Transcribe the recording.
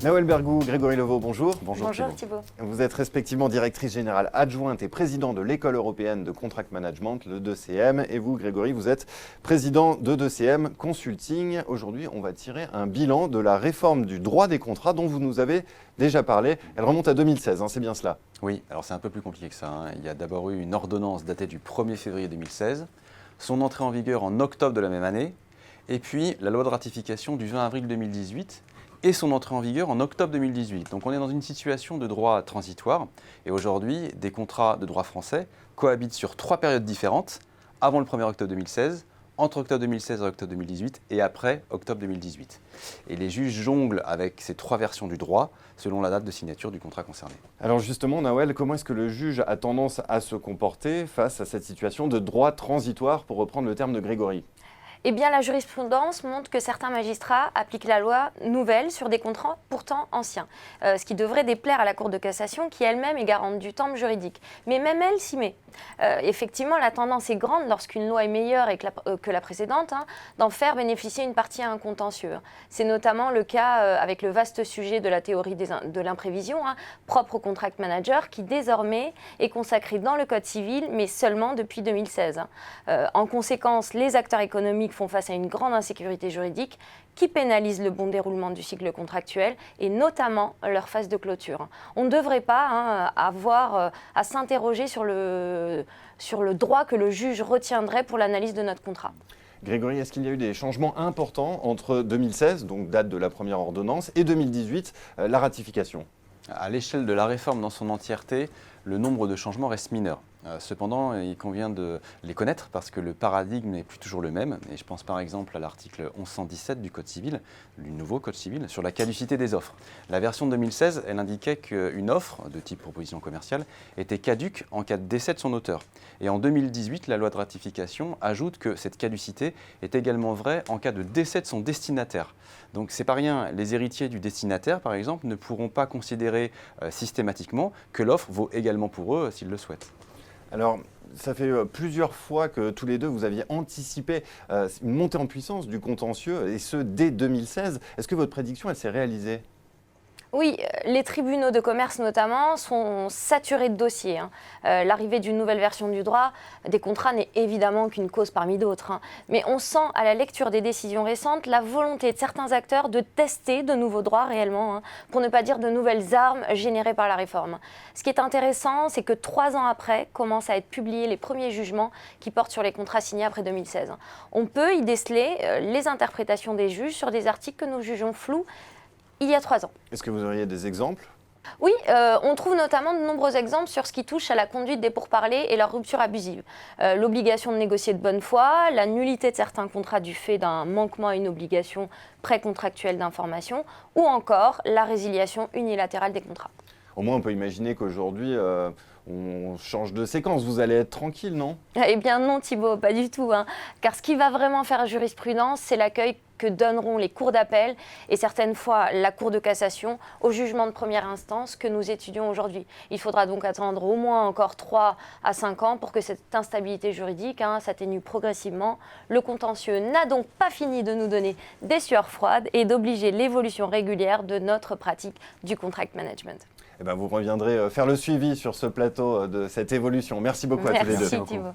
Nawel Bergou, Grégory Levaux, bonjour. Bonjour Thibault. Vous êtes respectivement directrice générale adjointe et président de l'École européenne de Contract Management, le 2CM. Et vous, Grégory, vous êtes président de 2CM Consulting. Aujourd'hui, on va tirer un bilan de la réforme du droit des contrats dont vous nous avez déjà parlé. Elle remonte à 2016, c'est bien cela? Oui, alors c'est un peu plus compliqué que ça. Il y a d'abord eu une ordonnance datée du 1er février 2016, son entrée en vigueur en octobre de la même année, et puis la loi de ratification du 20 avril 2018, et son entrée en vigueur en octobre 2018. Donc on est dans une situation de droit transitoire, et aujourd'hui, des contrats de droit français cohabitent sur 3 périodes différentes, avant le 1er octobre 2016, entre octobre 2016 et octobre 2018, et après octobre 2018. Et les juges jonglent avec ces 3 versions du droit, selon la date de signature du contrat concerné. Alors justement, Nawel, comment est-ce que le juge a tendance à se comporter face à cette situation de droit transitoire, pour reprendre le terme de Grégory? Eh bien, la jurisprudence montre que certains magistrats appliquent la loi nouvelle sur des contrats pourtant anciens, ce qui devrait déplaire à la Cour de cassation qui elle-même est garante du temple juridique. Mais même elle s'y met. Effectivement, la tendance est grande lorsqu'une loi est meilleure que la précédente, d'en faire bénéficier une partie à un contentieux. C'est notamment le cas avec le vaste sujet de la théorie de l'imprévision, propre au contract manager, qui désormais est consacré dans le Code civil, mais seulement depuis 2016. En conséquence, les acteurs économiques font face à une grande insécurité juridique qui pénalise le bon déroulement du cycle contractuel et notamment leur phase de clôture. On ne devrait pas avoir à s'interroger sur le droit que le juge retiendrait pour l'analyse de notre contrat. Grégory, est-ce qu'il y a eu des changements importants entre 2016, donc date de la première ordonnance, et 2018, la ratification? À l'échelle de la réforme dans son entièreté, le nombre de changements reste mineur. Cependant, il convient de les connaître parce que le paradigme n'est plus toujours le même. Et je pense par exemple à l'article 1117 du Code civil, du nouveau Code civil, sur la caducité des offres. La version de 2016, elle indiquait qu'une offre de type proposition commerciale était caduque en cas de décès de son auteur. Et en 2018, la loi de ratification ajoute que cette caducité est également vraie en cas de décès de son destinataire. Donc c'est pas rien, les héritiers du destinataire, par exemple, ne pourront pas considérer systématiquement que l'offre vaut également pour eux s'ils le souhaitent. Alors, ça fait plusieurs fois que tous les deux, vous aviez anticipé une montée en puissance du contentieux, et ce, dès 2016. Est-ce que votre prédiction, elle s'est réalisée? Oui, les tribunaux de commerce notamment sont saturés de dossiers. L'arrivée d'une nouvelle version du droit des contrats n'est évidemment qu'une cause parmi d'autres. Mais on sent à la lecture des décisions récentes la volonté de certains acteurs de tester de nouveaux droits réellement, pour ne pas dire de nouvelles armes générées par la réforme. Ce qui est intéressant, c'est que 3 ans après commencent à être publiés les premiers jugements qui portent sur les contrats signés après 2016. On peut y déceler les interprétations des juges sur des articles que nous jugeons flous il y a 3 ans. Est-ce que vous auriez des exemples? Oui, on trouve notamment de nombreux exemples sur ce qui touche à la conduite des pourparlers et leur rupture abusive. L'obligation de négocier de bonne foi, la nullité de certains contrats du fait d'un manquement à une obligation précontractuelle d'information ou encore la résiliation unilatérale des contrats. Au moins, on peut imaginer qu'aujourd'hui, on change de séquence. Vous allez être tranquille, non? Eh bien non Thibault, pas du tout. Car ce qui va vraiment faire jurisprudence, c'est l'accueil que donneront les cours d'appel et certaines fois la Cour de cassation au jugement de première instance que nous étudions aujourd'hui. Il faudra donc attendre au moins encore 3 à 5 ans pour que cette instabilité juridique s'atténue progressivement. Le contentieux n'a donc pas fini de nous donner des sueurs froides et d'obliger l'évolution régulière de notre pratique du contract management. Eh bien, vous reviendrez faire le suivi sur ce plateau de cette évolution. Merci beaucoup à tous les deux. Merci Thibault.